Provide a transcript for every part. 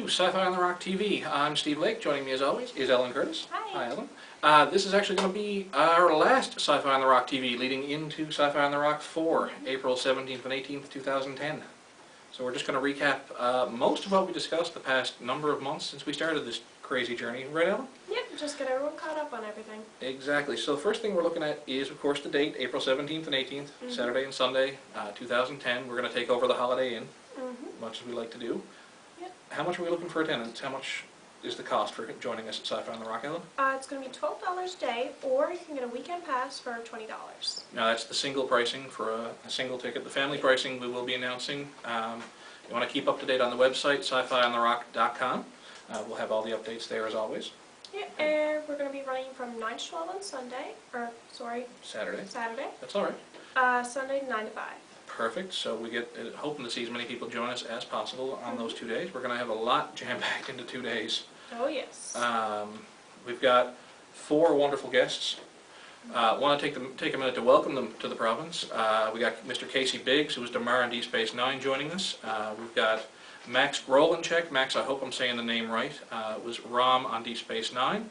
to Sci-Fi on the Rock TV. I'm Steve Lake. Joining me as always is Ellen Curtis. Hi. Hi, Ellen. This is actually going to be our last Sci-Fi on the Rock TV, leading into Sci-Fi on the Rock 4, April 17th and 18th, 2010. So we're just going to recap most of what we discussed the past number of months since we started this crazy journey. Right, Ellen? Yep, just get everyone caught up on everything. Exactly. So the first thing we're looking at is, of course, the date, April 17th and 18th, Saturday and Sunday, 2010. We're going to take over the Holiday Inn, much as we like to do. Yep. How much are we looking for attendance? How much is the cost for joining us at Sci-Fi on the Rock, Ellen? It's going to be $12 a day, or you can get a weekend pass for $20. Now that's the single pricing for a single ticket. The family pricing we will be announcing. You want to keep up to date on the website, sci-fiontherock.com. We'll have all the updates there as always. Yeah, and we're going to be running from 9 to 12 on Sunday, Saturday. That's all right. Sunday 9 to 5. Perfect. So we get hoping to see as many people join us as possible on those 2 days. We're going to have a lot jam-packed into 2 days. Oh yes. We've got 4 wonderful guests. Want to take a minute to welcome them to the province. We got Mr. Casey Biggs, who was Damar on Deep Space Nine, joining us. We've got Max Grolenchek. Max, I hope I'm saying the name right, was Rom on Deep Space Nine.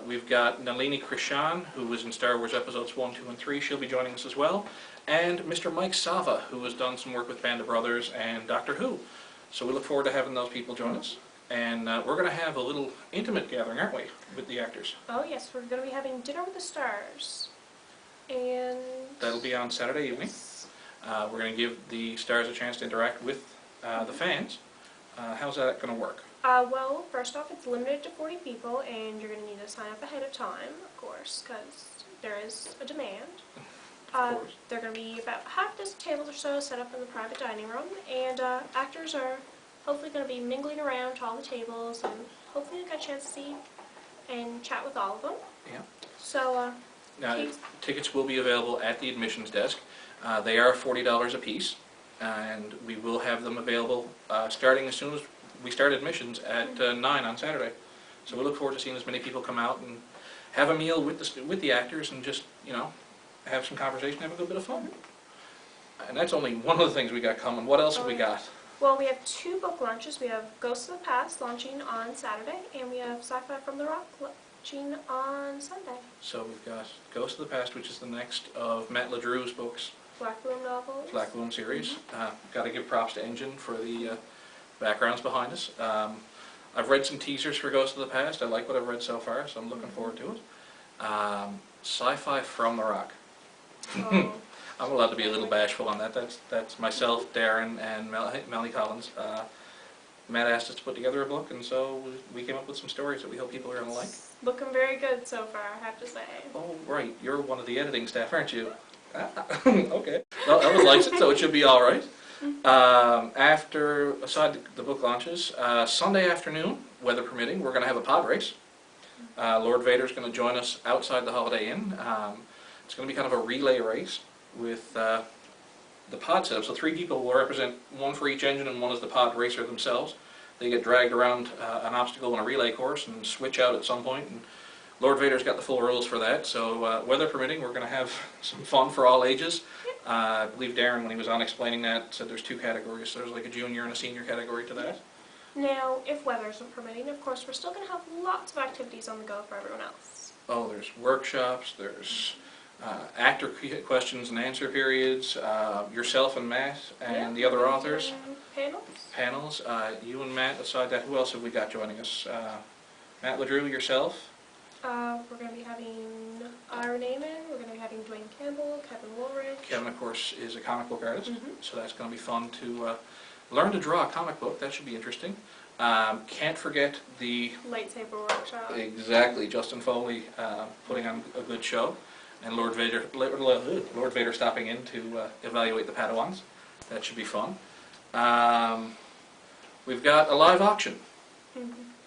We've got Nalini Krishan, who was in Star Wars Episodes 1, 2, and 3. She'll be joining us as well. And Mr. Mike Sava, who has done some work with Band of Brothers and Doctor Who. So we look forward to having those people join us. And we're going to have a little intimate gathering, aren't we, with the actors? Oh yes, we're going to be having dinner with the stars. And that'll be on Saturday evening. We're going to give the stars a chance to interact with the fans. How's that going to work? Well, first off, it's limited to 40 people, and you're going to need to sign up ahead of time, of course, because there is a demand. There are going to be about half dozen tables or so set up in the private dining room, and actors are hopefully going to be mingling around to all the tables, and hopefully you'll get a chance to see and chat with all of them. Yeah. So, now, tickets will be available at the admissions desk. They are $40 a piece, and we will have them available starting as soon as we start admissions at 9 on Saturday. So we look forward to seeing as many people come out and have a meal with the actors and just, you know, have some conversation, have a good bit of fun. And that's only one of the things we got coming. What else have we got? Well, we have 2 book launches. We have Ghosts of the Past launching on Saturday, and we have Sci-Fi from the Rock launching on Sunday. So we've got Ghosts of the Past, which is the next of Matt LeDrew's books. Black Room novels. Black Room series. Got to give props to Engine for the backgrounds behind us. I've read some teasers for Ghosts of the Past. I like what I've read so far, so I'm looking forward to it. Sci-Fi from the Rock. Oh. I'm allowed to be a little bashful on that. That's myself, Darren, and Melanie Collins. Matt asked us to put together a book, and so we came up with some stories that we hope people are going to like. Looking very good so far, I have to say. Oh, right. You're one of the editing staff, aren't you? Okay. Well, Ellen likes it, so it should be all right. Aside the book launches, Sunday afternoon, weather permitting, we're going to have a pod race. Lord Vader's going to join us outside the Holiday Inn. It's going to be kind of a relay race with the pod setup. So 3 people will represent, 1 for each engine, and 1 is the pod racer themselves. They get dragged around an obstacle in a relay course and switch out at some point. And Lord Vader's got the full rules for that. So weather permitting, we're going to have some fun for all ages. I believe Darren, when he was on explaining that, said there's 2 categories. So there's like a junior and a senior category to that. Now, if weather isn't permitting, of course, we're still going to have lots of activities on the go for everyone else. Oh, there's workshops, there's actor questions and answer periods, yourself and Matt and the other authors. Panels. You and Matt, aside that, who else have we got joining us? Matt LeDrew, yourself. We're going to be having Aaron Amon, we're going to be having Dwayne Campbell, Kevin Woolridge. Kevin, of course, is a comic book artist, so that's going to be fun to learn to draw a comic book. That should be interesting. Can't forget the lightsaber workshop. Exactly, Justin Foley putting on a good show, and Lord Vader stopping in to evaluate the Padawans. That should be fun. We've got a live auction.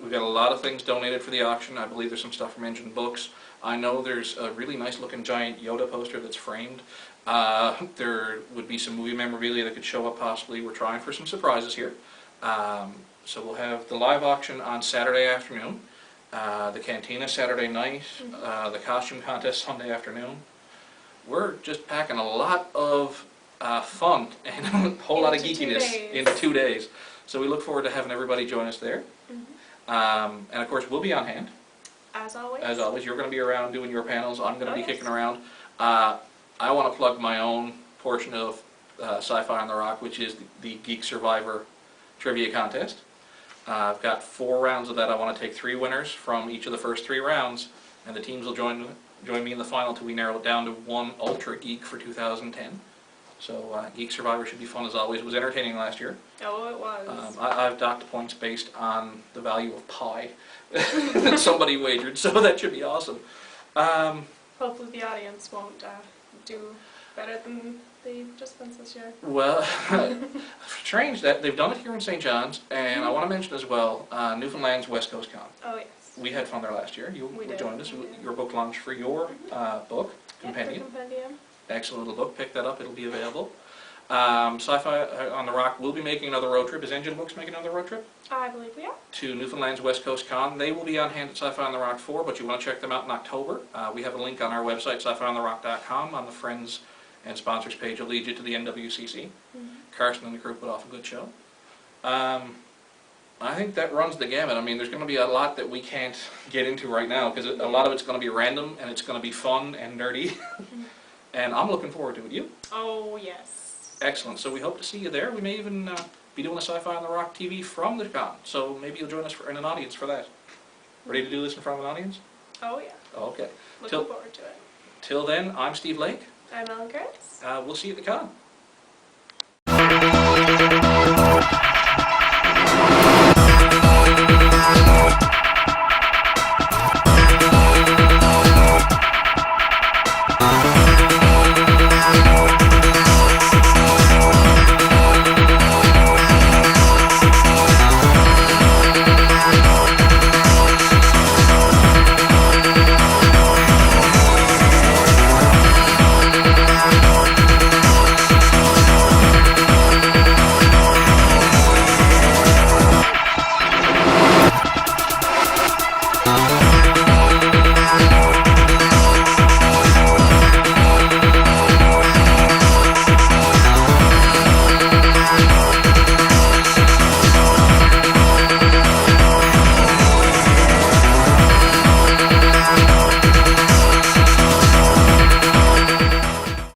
We've got a lot of things donated for the auction. I believe there's some stuff from Engine Books. I know there's a really nice looking giant Yoda poster that's framed. There would be some movie memorabilia that could show up possibly. We're trying for some surprises here. So we'll have the live auction on Saturday afternoon, the cantina Saturday night, the costume contest Sunday afternoon. We're just packing a lot of fun and a whole lot of geekiness into 2 days. So we look forward to having everybody join us there. And of course, we'll be on hand. As always. As always, you're going to be around doing your panels. I'm going to be yes. kicking around. I want to plug my own portion of Sci-Fi on the Rock, which is the Geek Survivor Trivia Contest. I've got 4 rounds of that. I want to take 3 winners from each of the first 3 rounds, and the teams will join me in the final till we narrow it down to 1 Ultra Geek for 2010. So Geek Survivor should be fun as always. It was entertaining last year. Oh, it was. I've docked points based on the value of pie that somebody wagered, so that should be awesome. Hopefully the audience won't do better than the participants this year. Well, strange that they've done it here in St. John's, and I want to mention as well, Newfoundland's West Coast Con. Oh, yes. We had fun there last year. You We did. joined us. Your book launch for your book, Compendium. Yep, the compendium. Excellent little book. Pick that up. It'll be available. Sci-Fi on the Rock will be making another road trip. Is Engine Books making another road trip? I believe we are. To Newfoundland's West Coast Con. They will be on hand at Sci-Fi on the Rock 4, but you want to check them out in October. We have a link on our website, sci-fiontherock.com. On the Friends and Sponsors page, will lead you to the NWCC. Carson and the crew put off a good show. I think that runs the gamut. I mean, there's going to be a lot that we can't get into right now, because a lot of it's going to be random, and it's going to be fun and nerdy. And I'm looking forward to it. You? Oh, yes. Excellent. So we hope to see you there. We may even be doing a Sci-Fi on the Rock TV from the con, so maybe you'll join us in an audience for that. Ready to do this in front of an audience? Oh, yeah. Okay. Looking forward to it. Till then, I'm Steve Lake. I'm Ellen Curtis. We'll see you at the con.